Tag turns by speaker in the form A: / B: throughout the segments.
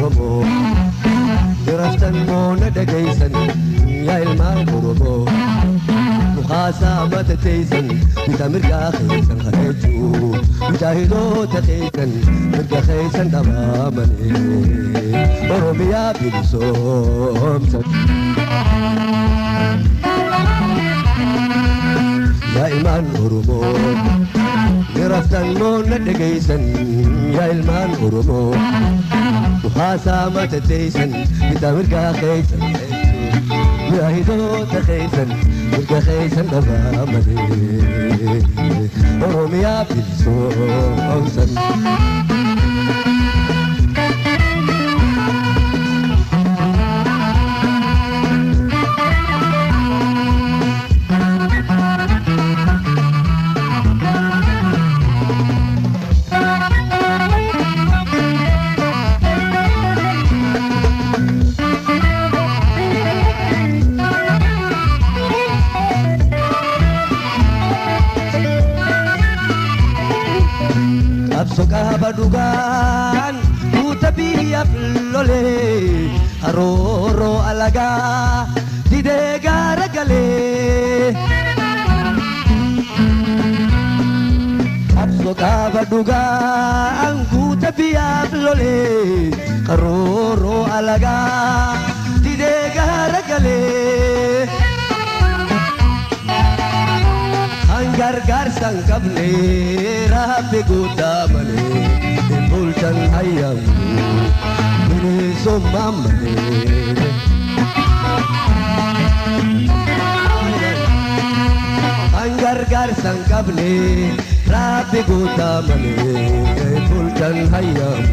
A: Oromoo Diraftan moona dhagaysan yaa ilmaan Oromoo Mukaasaa mata teeysan bita mirgaa keeysan hareechuu mujaahidoota keeysan mirga keeysan dhabaamanii Oromiyaa bilisoomsan yaa ilmaan Oromoo Diraftan moona dhagaysan yaa ilmaan Oromoo Mukaasaa mata teeysan bita mirgaa keeysan hareechuu mujaahidoota keeysan mirga keeysan dhabaamanii Oromiyaa bilisoomsan Soka badugan utabiya flole haroro alaga dide garagale Soka badugan utabiya flole haroro alaga dide garagale Gargar sangkabne rabe godamane bulchan hayam ini somamane Gargar sangkabne rabe godamane bulchan hayam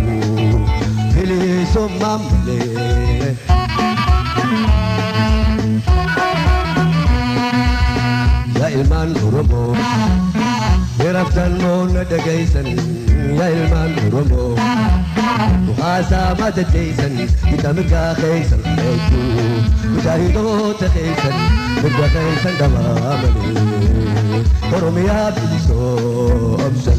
A: ini somamane ilman Oromoo Diraftan moona dhagaysan yaa ilmaan Oromoo Mukaasaa mata teeysan bita mirgaa keeysan hareechuu mujaahidoota keeysan mirga keeysan dhabaamanii Oromiyaa bilisoomsan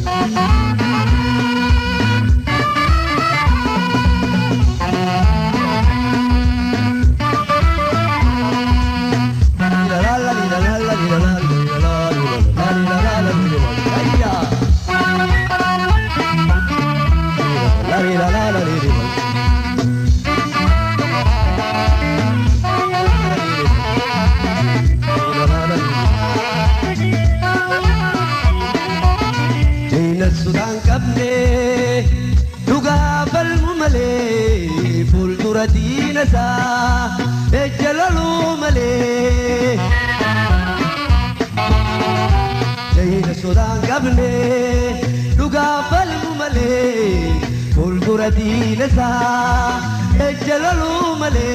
A: Sudan kabne duga balmu male fuldura dinasa ejalalu male Jayina Sudan kabne duga balmu male fuldura dinasa ejalalu male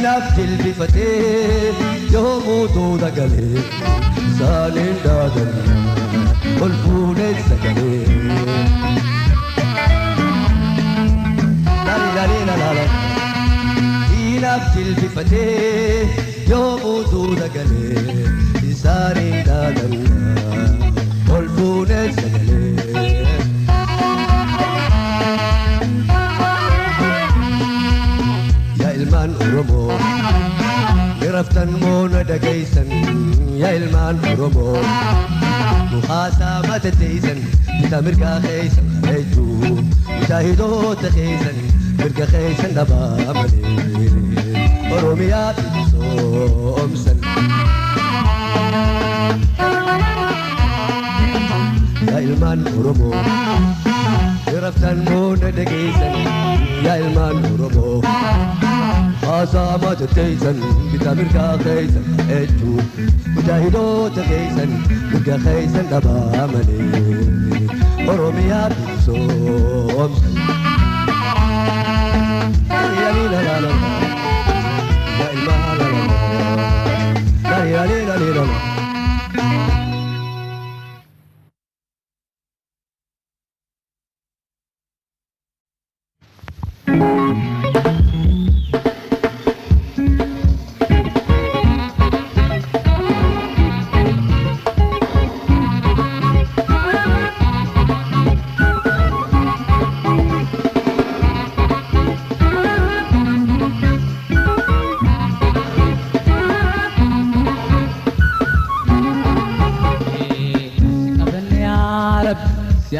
A: Naftil bifate yomu doda gale Salin dadana Olfune sagale Lali lali la la la Naftil bifate yomu doda gale Salin dadana Olfune sagale ilman Oromoo Diraftan moona dhagaysan yaa ilmaan Oromoo Mukaasaa mata teeysan bita mirgaa keeysan hareechuu mujaahidoota keeysan mirga keeysan dhabaamanii Oromiyaa bilisoomsan yaa ilmaan Oromoo Diraftan moona dhagaysan yaa ilmaan Oromoo Mukaasaa mata teeysan bita mirgaa keeysan hareechuu mujaahidoota keeysan mirga keeysan dhabaamanii Oromiyaa bilisoomsan yaa ilmaan Oromoo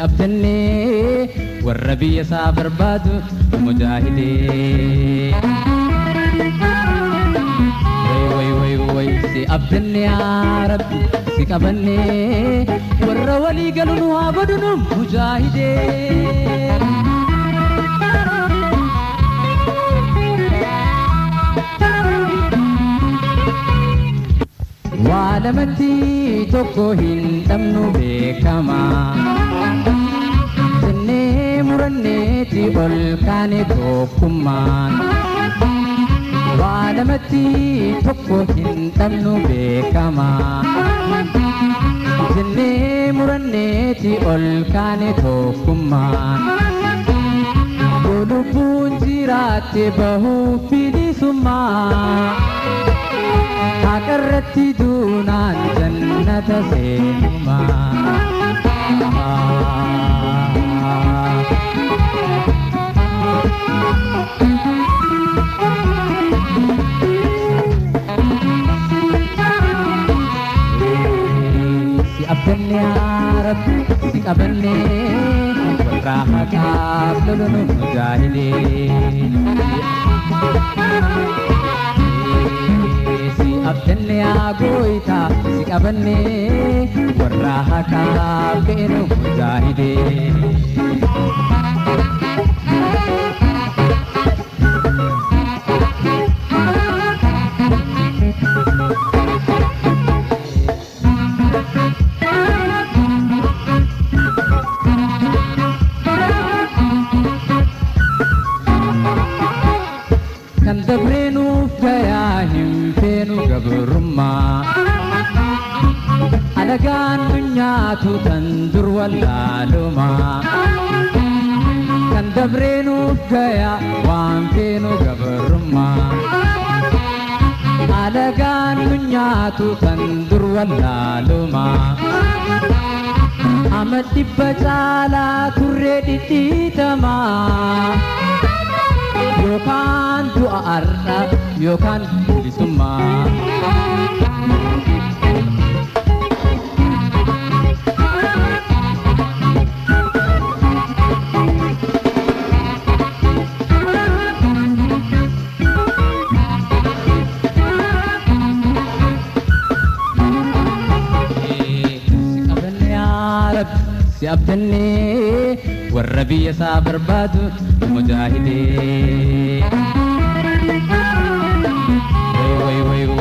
B: abdannee warra biyya isaa barbaadu mujaahidee. Way si abdannee yaa Rabbi si qabannee warra walii galu nu haa godhunu mujaahidee. Waalamatti tokko hin dhabnu beekama jennee muranneeti ol kaane tokkummaan. Waalamatti tokko hin dhabnu beekama jennee muranneeti ol kaane tokkummaan. Lubbuun jiraatte bahuu bilisummaa akarratti duunaan jannata seenumaa. Si abdannee yaa Rabbi si qabannee warra haqaaf lolu nu mujaahidee. Si abdannee yaa Gooytaa si qabannee warra haqaaf ka'e nu mujaahidee. Kan dabreenuuf gayaa hin feenu gabrummaa alagaan dunyaatu tan dur wallaalumaa. Kan dabreenuuf gayaa waan feenu gabrummaa alagaan dunyaatu tan dur wallaalumaa. Amma dhibba caalaa turree dhidhiitamaa yookaan du'a arra yookaan bilisummaa. Si abdannee warra biyya isaa barbaadu mujaahidee.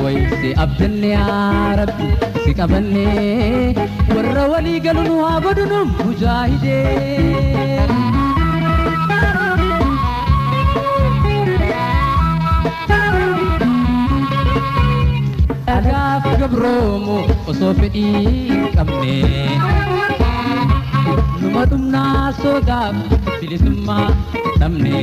B: Way si abdannee yaa Rabbi si qabannee warra walii galu nu haa godhunu mujaahidee. Agaaf gabroomu osoo fedhii hin qabne numa dhumnaa sodaaf bilisummaa dhabne.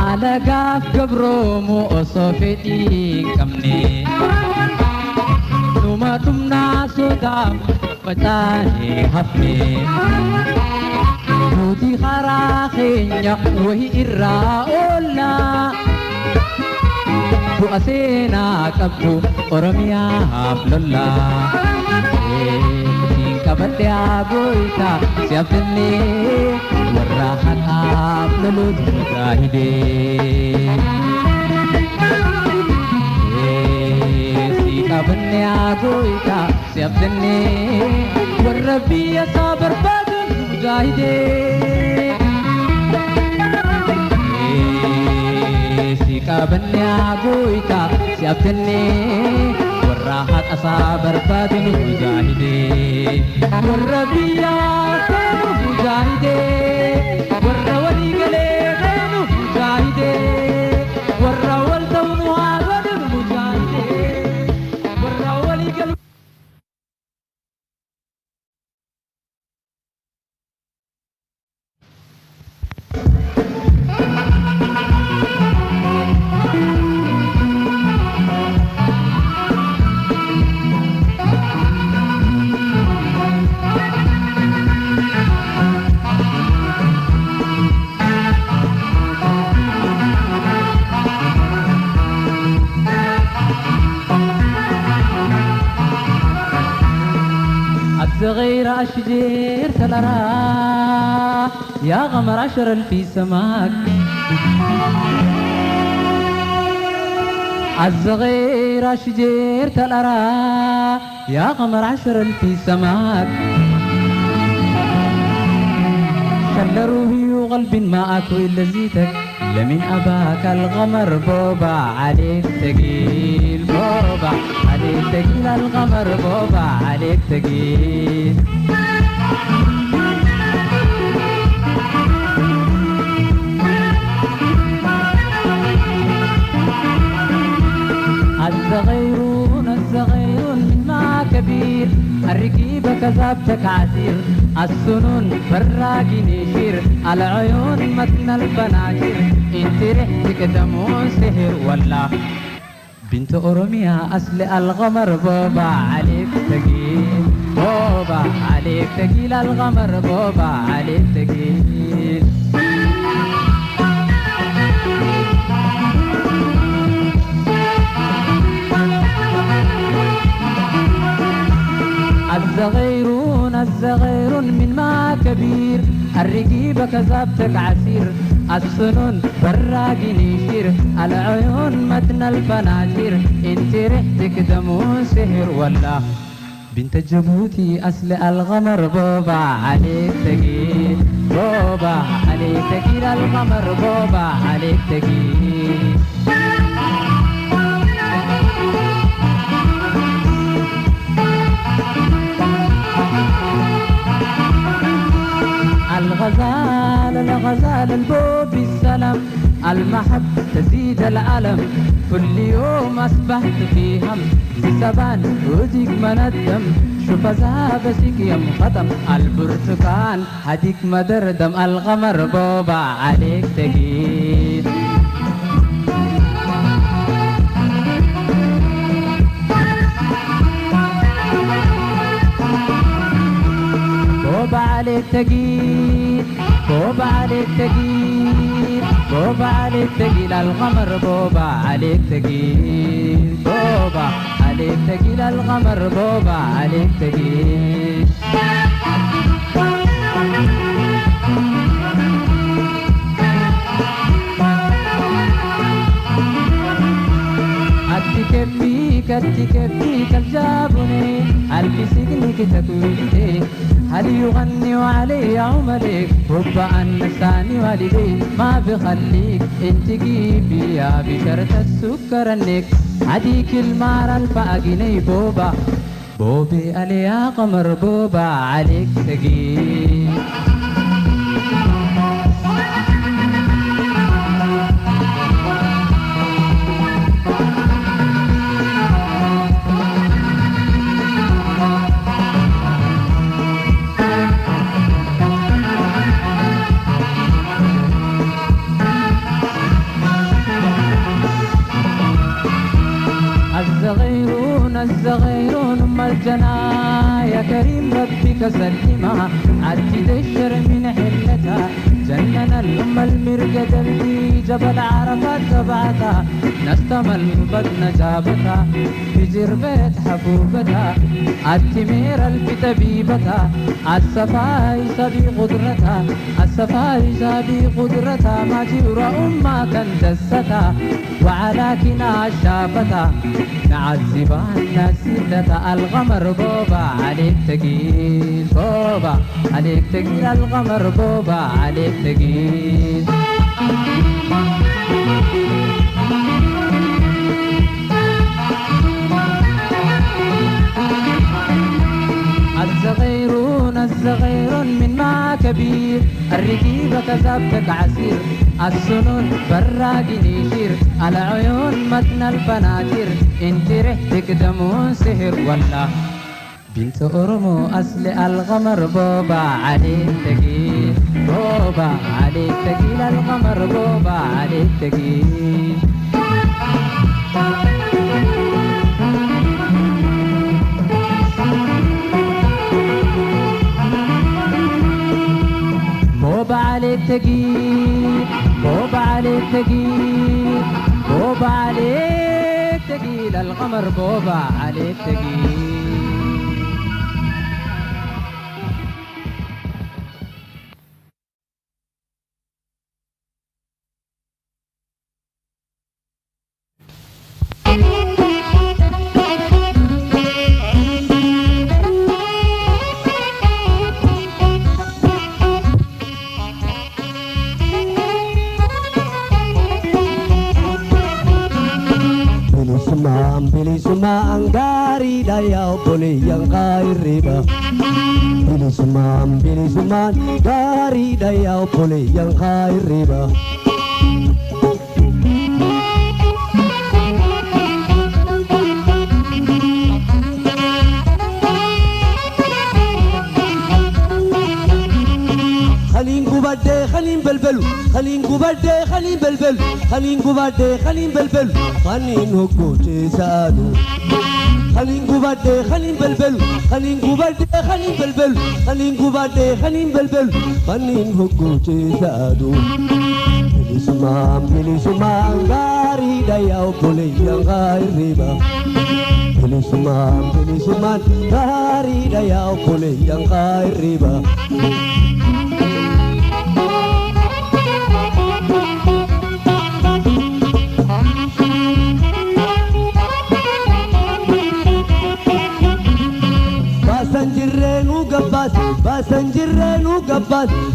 B: Alagaaf gabroomu osoo fedhii hin qabne numa dhumnaa sodaaf facaanee hafne. Nuti karaa keenya wahii irraa oollaa bu'a seenaa qabdu Oromiyaaf lollaa. Kabadde yaa Gooytaa si abdannee warra haqaaf lolu mujaahidee. Si qabannee yaa Gooytaa si abdannee warra biyya isaa barbaadu mujaahidee. Si qabannee yaa Gooytaa si abdannee warra haqa isaa barbaadu mujaahidee. Warra biyya feenu mujaahidee warra walii galee feenu mujaahidee warra wal ta'u nu haa godhanu mujaahidee warra walii galu. أشجير تلرا يا غمر عشر في سماك الصغير أشجير تلرا يا غمر عشر في سماك خل روحي وقلب ما أكو إلا زيتك لمن أباك الغمر بوبا عليك تقيل بوبا عليك تقيل الغمر بوبا عليك تقيل الصغيرون من ما كبير الركيبة كذابتك عسير السنون براقي نشير العيون متن البناشير انت ريحتك دمون سهر والله بنت أوروميا أصل الغمر بوبا عليك تقيل بوبا عليك تقيل الغمر بوبا عليك تقيل الصغيرون من ما كبير الرقيبة كذابتك عسير السنون براقي نشير العيون متن البناشير انت ريحتك دمون سهر والله بنت جبوتي أصل الغمر بوبا عليك تقيل بوبا عليك تقيل الغمر بوبا عليك تقيل الغزال البوب السلام المحب تزيد العلم كل يوم أصبحت في هم في سبان وديك مندم شوف زابسك يم ختم البرتقال هديك مدردم الغمر بوبا عليك تقيل بوبا عليك تقيل بوبا عليك تقيل بوبا عليك تقيل الغمر بوبا عليك تقيل بوبا عليك تقيل الغمر بوبا عليك تقيل كتفيك الجابني قلبي سجنك تكويتي هل يغني علي عمرك حب النساني والدي ما بخليك انت جيبي يا بشرط السكر انك هديك المار الفاقني بوبا بوبي علي يا قمر بوبا عليك تقيل الصغيرون أم الجنى يا كريم ربك سلمها عدد الشر من حلتها جنن الأم المرقد اللي جبل عرفات تبعتها نستمل بدن جابتها في جربة حبوبتها التمير الف طبيبتها الصفاي سبي قدرتها الصفاي سبي قدرتها ما جرى أمها كان دستها وعلى كنا شافتها نعذب الناس لتا الغمر بوبا عليك تقيل بوبا عليك تقيل الغمر بوبا عليك تقيل الصغيرون من ما كبير الرقيبة كذابتك عسير السنون براقي نشير العيون متن البناشير انت ريحتك دمون سهر والله بنت أورمو أصل الغمر بوبا عليك تقيل بوبا عليك تقيل الغمر بوبا عليك تقيل بوبا عليك تقيل بوبا عليك تقيل بوبا عليك تقيل القمر بوبا عليك تقيل
A: bilisumaan gaariidha yaa obboleeyyan kaayirriba. Bilisumaan gaariidha yaa obboleeyyan kaayirriba. خلين قبادة خلين بلبل خلين قبادة خلين بلبل خلين قبادة خلين بلبل خلين هكوتي سادو خلين قبادة خلين بلبل خلين قبادة خلين بلبل خلين قبادة خلين بلبل خلين هكوتي سادو bilisumaan gaariidha yaa obboleeyyan kaayirriba. Bilisumaan gaariidha yaa obboleeyyan kaayirriba.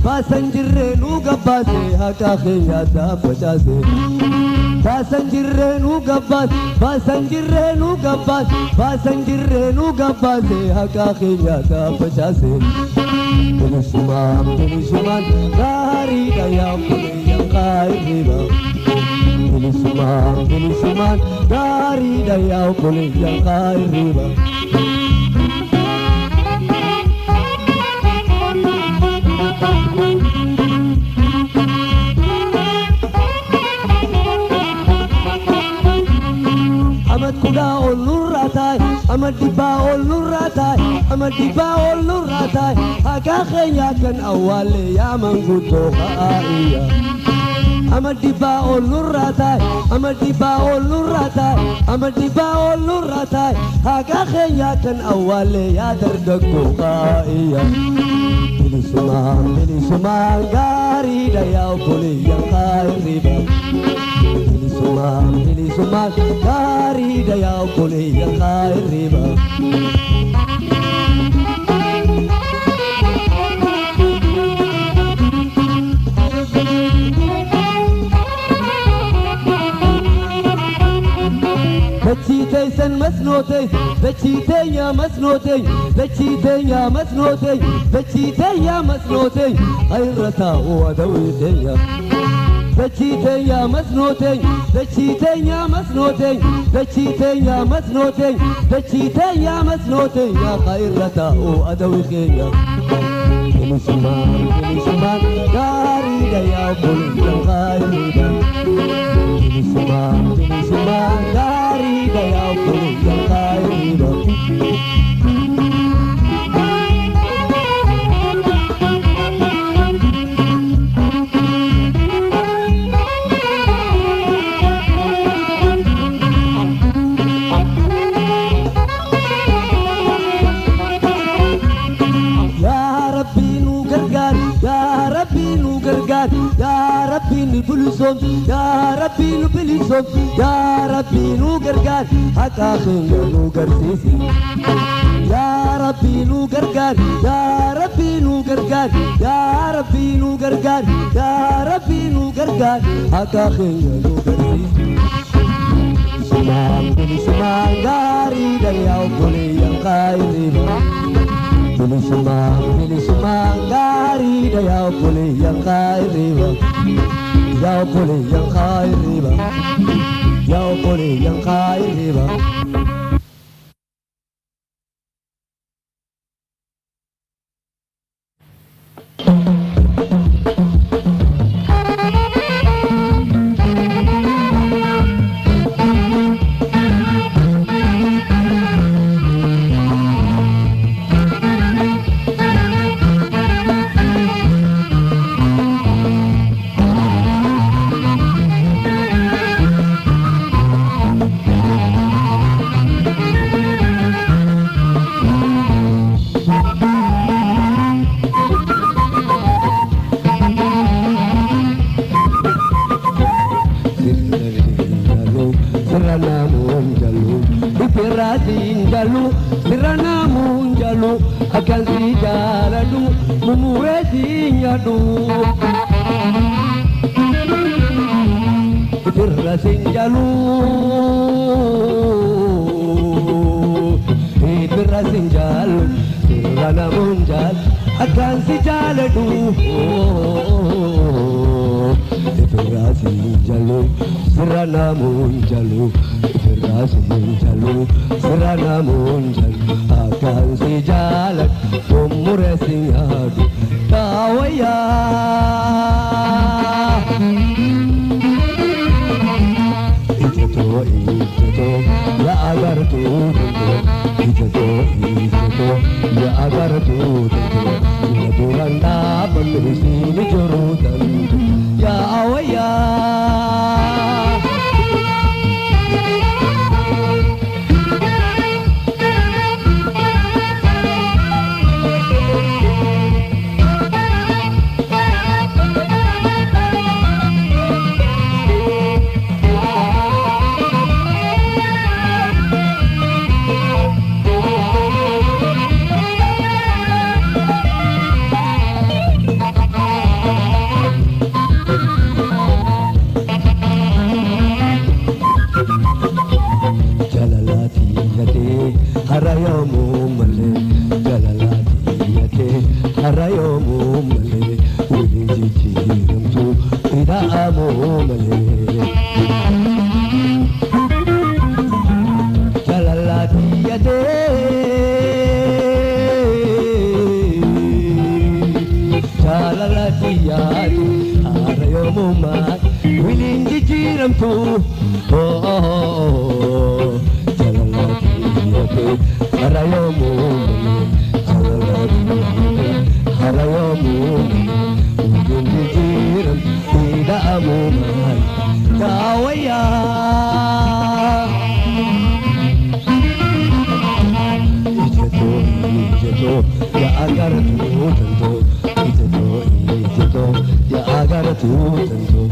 A: Basanjirreenu gabbaase haqa keenyaadha facaase. Basanjirreenu gabbaase haqa keenyaadha facaase. Bilisumaan gaariidha yaa obboleeyyan kaayirriba. Bilisumaan gaariidha yaa obboleeyyan kaayirriba. Amad dibaa ol nurraataay haqa keenyaa kan awwaalle yaa manguddoo ka'aa'iya. Amad dibaa ol nurraataay haqa keenyaa kan awwaalle yaa dargaggoo ka'aa'iya. Bilisumaan gaariidha yaa obboleeyyan kaayirriba. Bilisumaan gaariidha yaa obboleeyyan kaayirriba. Bachiteeysan masnootey bachiteeyyaa masnootey ayirra taa'uu adawii teeyya. Bachiteeyyaa masnootey ayirra taa'uu adawii keenya. Bilisumaan gaariidha yaa obboleeyyan kaayirriba. Bilisumaan gaariidha yaa obboleeyyan kaayirriba. Ya Rabbi nu gargaar haqa keenya nu garsiisi. Ya Rabbi nu gargaar haqa keenya nu garsiisi. Bilisumaan gaariidha yaa obboleeyyan kaayirriba. Bilisumaan gaariidha yaa obboleeyyan kaayirriba. Yaa obboleeyyan kaayirriba. Yaa obboleeyyan kaayirriba. Akan si jaladu mumuwezi nyadu. Tirra sinjalu sinjalu sirana munjal akan si jaladu firra sinjalu sirana munjalu firra sinjalu sirana munjal akan si jalad umure singadu tawaya Ijeto ya agar tu tentu Ijeto ya agar tu tentu Tuhan dapat di sini juru tentu ya awaya harayomu male jalalati harayomu male uliji chiramtu idaamu male jalalati harayomu male uliji chiramtu harayomu harayomu jiran tidak amuman kawaya ijeto ya agar tu tentu ijeto ya agar tu tentu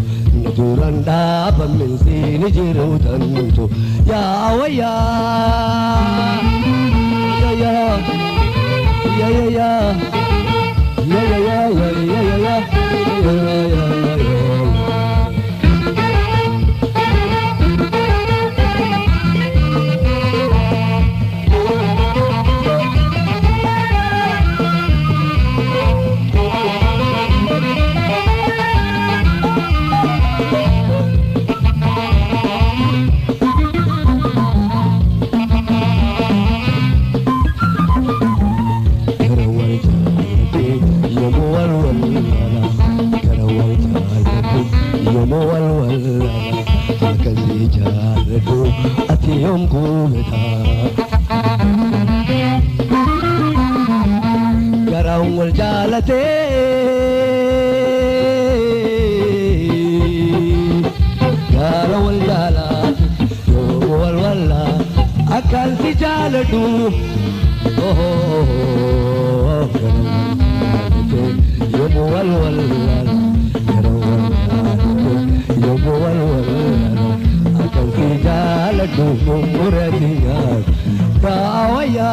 A: Najuran dapat sini jiru tentu ya awaya ya Garang wal jalate Garang wal jalat wal wala akan si jaladu garang wal wala garang wal wala akan si jaladu muradiya kawaya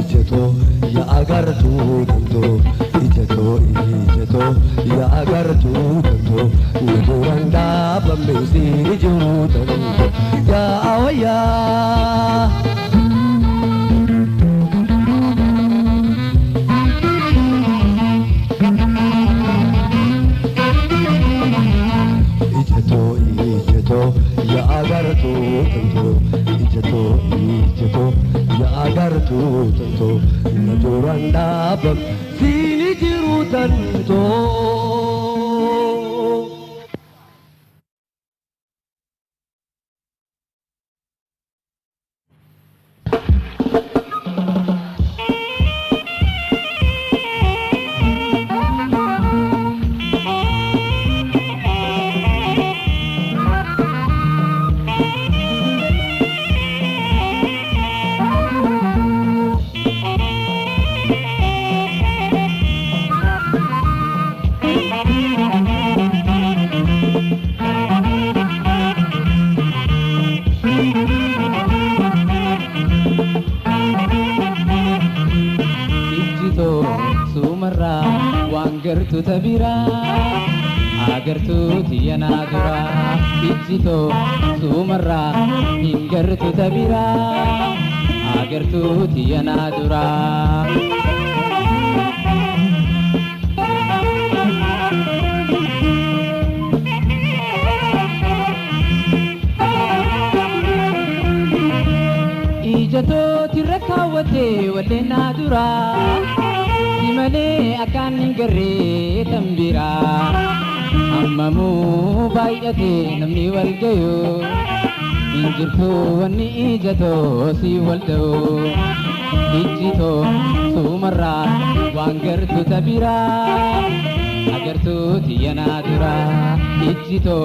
A: Ijeto ya agar tu tentu Ijeto ya agar tu tentu Tuhan dapat sini juru tentu ya awaya Ijeto ya agar tu tentu Ijeto ya agar tu tentu Tuhan dapat sini juru tentu
B: hingartu tabira agartu tiyana dura ijjito sumarra hingartu tabira agartu tiyana dura ijato tirakawate walena dura simale akan hingarre tambira ammamu bayate namni walgayo injirtu wani ijato si waldo ijjito sumarra wangartu tabira agartu tiyana dura ijjito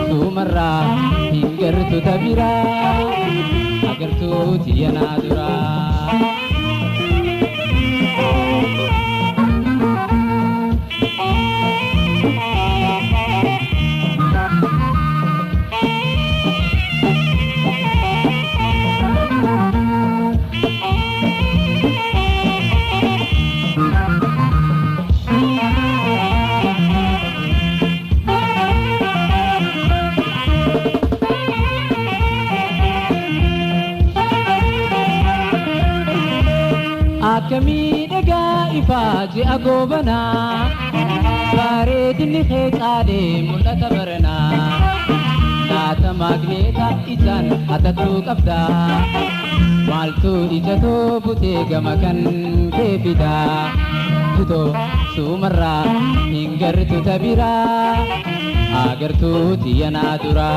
B: sumarra hingartu tabira agartu tiyana dura kami daga ifaji agobana bare dinni khayqale mulata barana nata magneta isan atatu qabda maltu ijato bute gamakan kefida tuto sumarra hingartu tabira agartu tiyana dura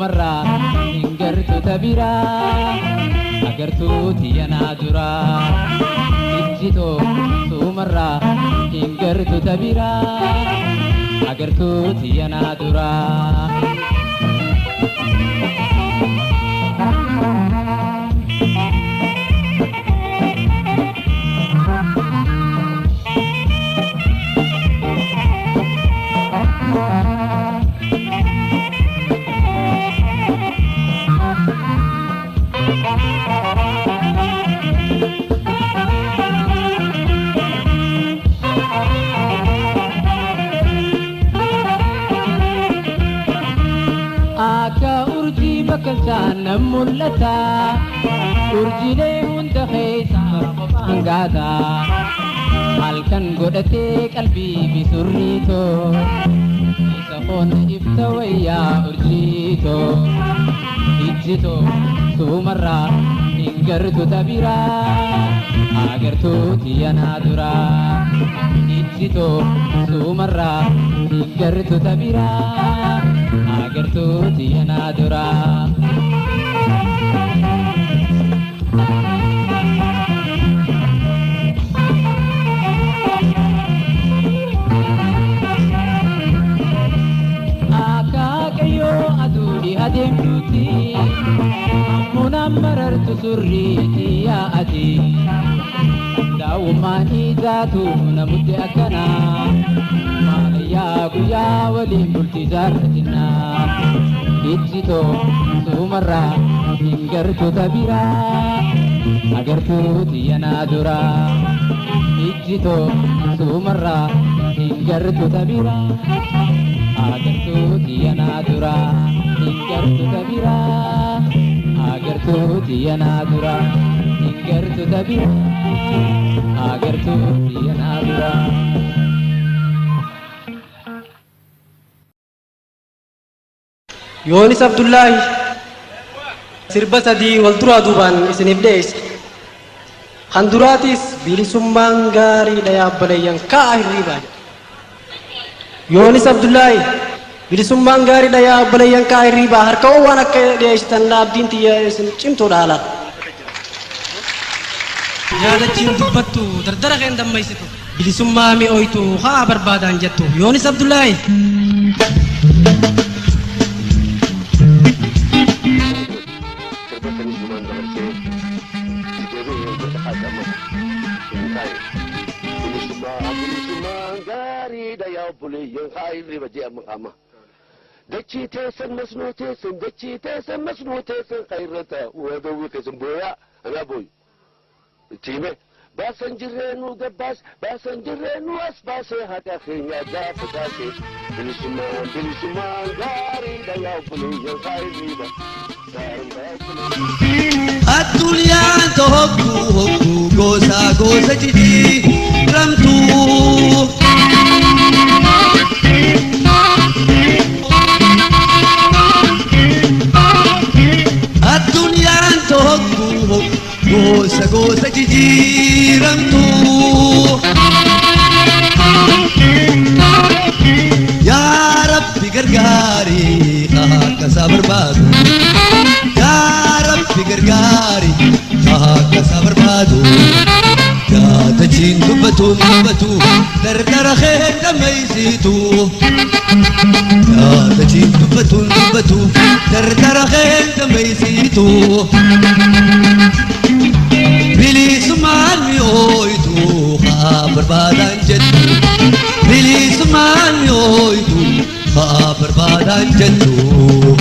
B: sumarra hingartu tabira agartu tiyana dura ijjito sumarra hingartu tabira agartu tiyana dura bakasana mulata urjile hunda khaysa qangada halkan godate qalbi bisurrito isaqon iftawaya urjito ijjito sumarra hingartu tabira agartu tiyana dura ijjito sumarra hingartu tabira agartu tiyana dura akakayo adudi ademtuti munammarartu surriti ya adi dawmani zatu namudde akana malaya guya wali bulti zartina ijjito sumarra hingartu tabira agartu tiyana dura ijjito sumarra hingartu tabira agartu tiyana dura hingartu tabira agartu tiyana dura hingartu tabira agartu tiyana dura
C: Yonis Abdullahi sirba sadii wal duraa duubaan isiniif dhiyeesse. Kan duraatis bilisummaan gaariidha yaabbalayyan kaa'a hirriibaa. Yonis Abdullahi bilisummaan gaariidha yaabbalayyan kaa'a hirriibaa. Harkawwan waan akka dhiyeessitan abdiin tiyya isin cimtuudha haala. Yaadachiin dubbattu dardara keen dammaysitu bilisummaa mi'ooytu haa barbaadaan jettu Yonis Abdullahi.
D: بولي ينخاي اللي بدي مقامة دتشي تيسن مسنو تيسن دتشي تيسن مسنو تيسن خيرتا وذوي كسم بويا أنا بوي تيمه باسنجرينو قباس باسنجرينو أسباسي هكا خينيا جاف داسي بلسمان غاري دا يوبلي ينخاي اللي
A: الدنيا تهكو هكو غوزا غوزا جدي رمتو الدنيا تهكو هكو غوزا غوزا جدي رمتو يا ربي غرغاري خاك صبر بادو يا ربي غرغاري خاك صبر بادو يا تجين دبتو دبتو دردر خير لما يزيدو يا تجين دبتو دبتو دردر خير لما يزيدو بلي سمان ميويتو خابر بادان جدو بلي سمان ميويتو خابر بادان جدو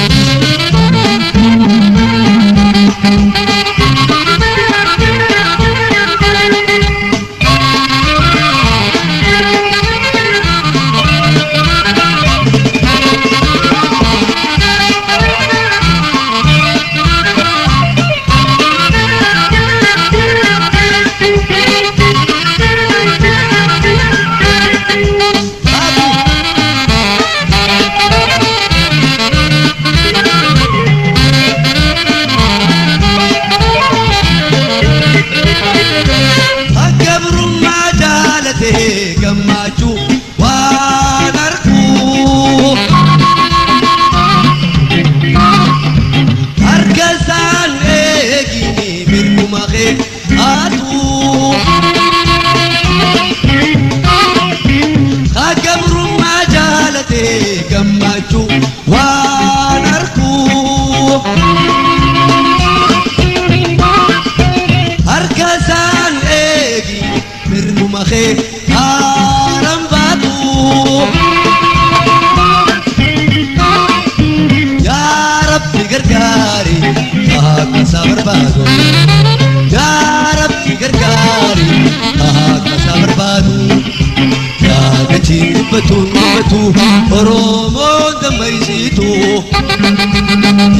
A: بتو بتو رومو دميزيتو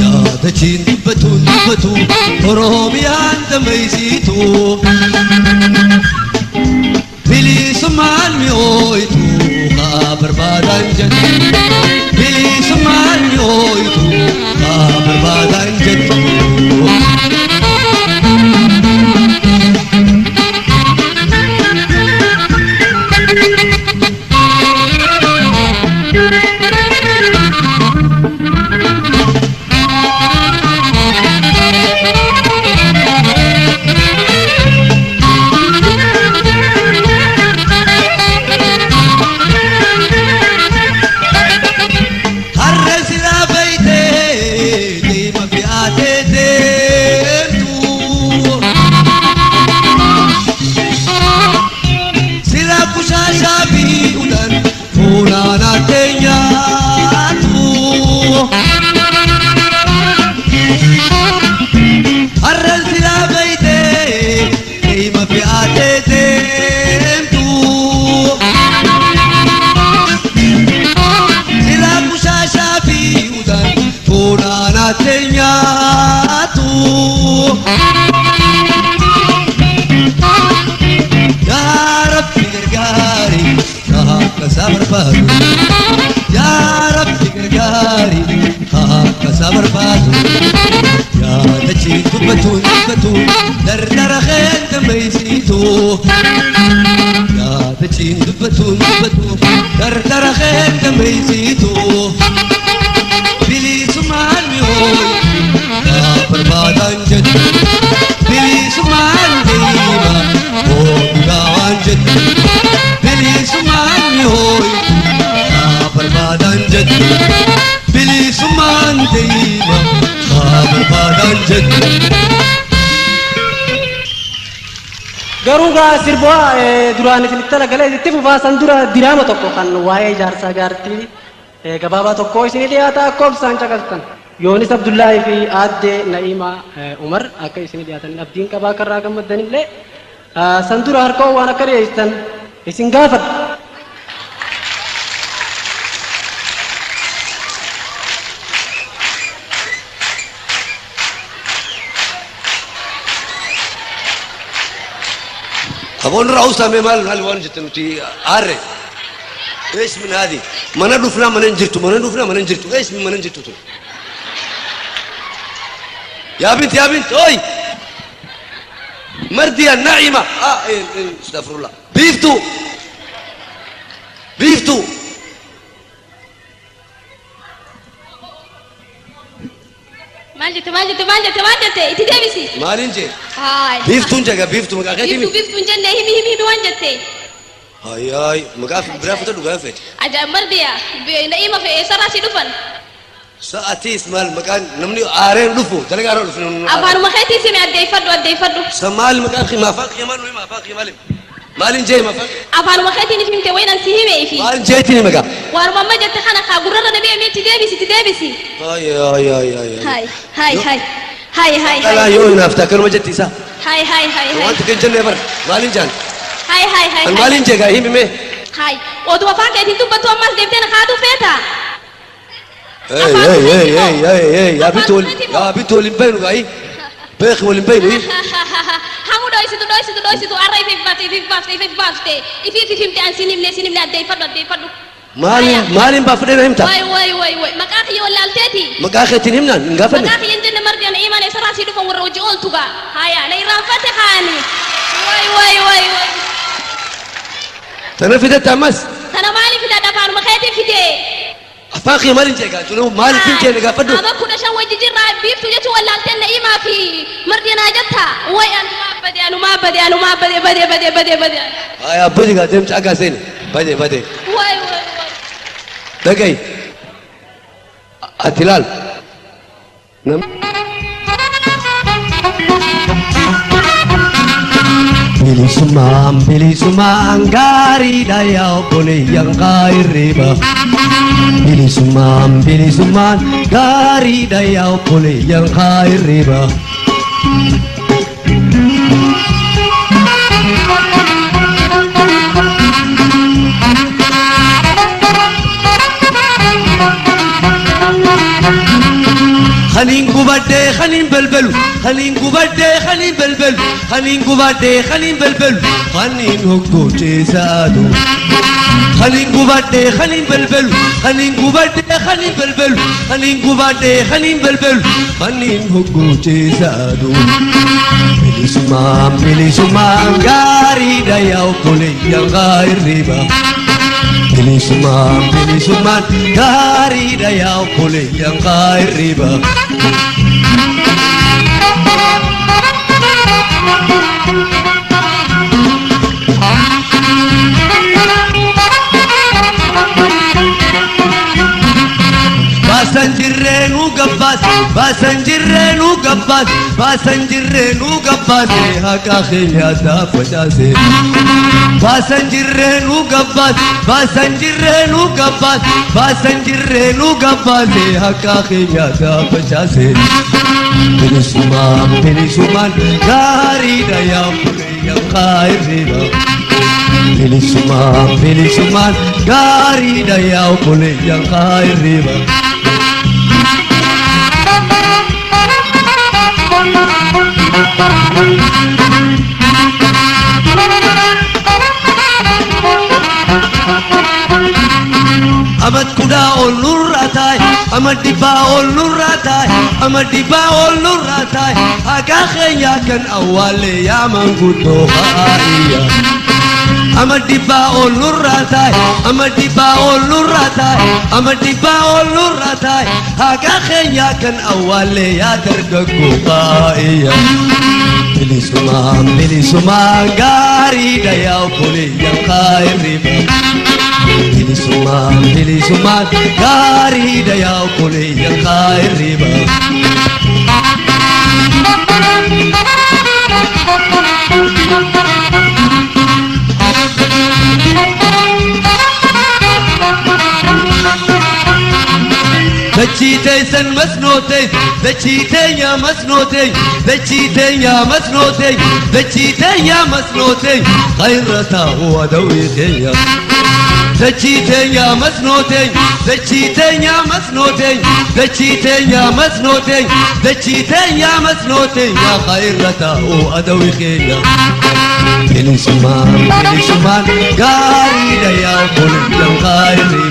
A: يا دجين بتو بتو روميان دميزيتو بلي سمان ميويتو خابر بادان جد بلي سمان ميويتو خابر بادان جد يا ربي غرغاري هاك صبر بادو يا تجي دبتو دبتو دردر خيل دميزيتو يا تجي دبتو دبتو دردر خيل دميزيتو بلي سمان ميوي يا بربادان جد بلي سمان ديما هو بغاوان جد بلي سمان ميوي بربادان جد بلي سمان ديما بربادان جد
C: garuu gaa sirbaa duraan isinitti galagalee itti fufaa san dura diraama tokko kan waa'ee jaarsaa jaartii gabaabaa tokko isinii dhiyaata akka obsaan caqastan Yoonis Abdullaahi fi aadde Na'iima Umar akka isinii dhiyaatan abdiin qabaa karraa gammaddanillee san dura harkoo waan akka dhiyeessan isin gaafadha.
D: أبون رأوسها مال وان جتنتي عارة إيش من هذه ما ندفنا ما ننجرتو ما ندفنا ما ننجرتو إيش من ما ننجرتو يا بنت أوي مردية ناعمة استغفر الله بيفتو
E: Manjate, iti deebisi.
D: Maaliin jee?
E: Haay.
D: Biiftuun jega biiftuu maqaa keetii mi?
E: Biiftuun jenne himi waan jette.
D: Hayaay maqaa biraa fudhadhu gaafa fedhe.
E: Ajaa'ib mardiya Na'iima fe'ee sarraa si dhufan.
D: Sa'atiis maal maqaan namni aareen dhufu dalagaa irraa dhufu.
E: Afaanuma keetii simi addeeffadhu.
D: Sa maal maqaan kee maafaan kee maal nuyi maafaan kee maalim? Maaliin jee maafaan?
E: Afaanuma keetiin himte wayinan si himee fi.
D: Maaliin jeetiin maqaa?
E: Waanuma amma jette kana kaa gurrarra na mi'ee itti deebisi. Haay.
D: Alaa yoo hinaafta akkanuma jetti isaa.
E: Haay.
D: Wanti kan jennee bara maaliin jaan?
E: Haay.
D: An maaliin jee gaa himime?
E: Haay. Oduu afaan keetiin dubbattu ammas deemtee na kaatu feeta.
D: Yaa bitu waliin baynu gaayi. Beeki waliin baynu.
E: Hangu dhoysitu arra ifiif baaftee ifiif himte an sinimne addeeffadhu.
D: Maaliin baafadhee na himta?
E: Waay maqaa kiyya wallaalteeti.
D: Maqaa keetiin himnaan hin gaafanne.
E: Maqaa kiyyan jenne mardiyan iimaan eessarraa sii dhufan warra hojii ooltu gaa. Haya na irraanfate kaani. Waay.
D: Tana fidette ammas?
E: Tana maaliif fidadha afaanuma keetiin fidee?
D: Afaan kee maaliin jeegaa jiru maaliif hin jenne gaafadhu?
E: Aba 15 wajji jirraa biiftu jechuun wallaalteen Na'iimaa fi mardiyanaa jetta. Waay anumaa bade.
D: Haya abbootii gaa deemcha akka seeni. Bade.
E: Waay.
D: Dhaga'i. Ati ilaal. Bilisumaan gaariidha yaa obboleeyyan qaayirriba. Bilisumaan gaariidha yaa obboleeyyan qaayirriba. خلين قبادة خلين بلبل خلين قبادة خلين بلبل خلين قبادة خلين بلبل خلين هكو جسادو خلين قبادة خلين بلبل خلين قبادة خلين بلبل خلين قبادة خلين بلبل خلين هكو جسادو بلسمان غاري دايا وكولي يا غير ريبا بلسمان غاري دايا وكولي يا غير ريبا Basanjirrenu gabbase haka khilya da fajase Basanjirrenu gabbase haka khilya da fajase Bilisuman gari da ya puliya khairira Bilisuman gari da ya puliya khairira Amad kuda ol nurratai, amad diba ol nurratai, amad diba ol nurratai. Aga khenya kan awale ya mangudo khaiya. Amad diba ol nurratai, amad diba ol nurratai, amad diba ol nurratai. Aga khenya kan awale ya dargago khaiya. Bilisuman gari daya puli yang khairiba. Bilisuman gari daya puli yang khairiba.
A: دجيتي مسنوتي دجيتي يا مسنوتي دجيتي يا مسنوتي دجيتي يا مسنوتي خيرته هو دويتي دجيتي يا مسنوتي دجيتي يا مسنوتي دجيتي يا مسنوتي دجيتي يا مسنوتي يا خيرته هو دويتي Bilisuman gari ya boleh yang khairi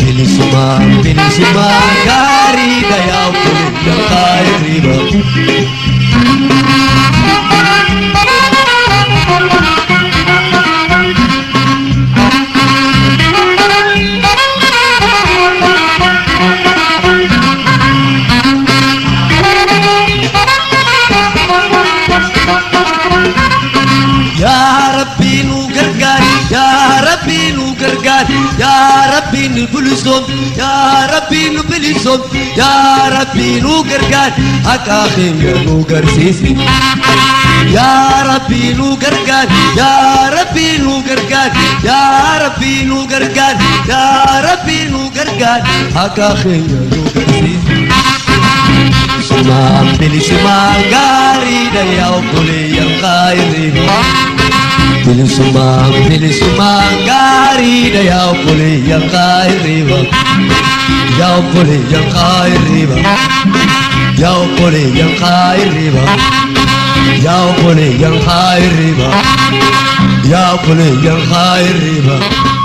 A: Bilisuman gari ya boleh yang khairi يا ربي نبلسهم يا ربي نبلسهم يا ربي نوغرغان أكاخين نوغرسيسي يا ربي نوغرغان يا ربي نوغرغان يا ربي نوغرغان يا ربي نوغرغان أكاخين نوغرسيسي سمان بلي سمان غاري دايا وكولي يا خيري Bilisuman gari da ya puli yang khairi ba ya puli yang khairi ba ya puli yang khairi ba ya puli yang khairi ba ya puli yang khairi ba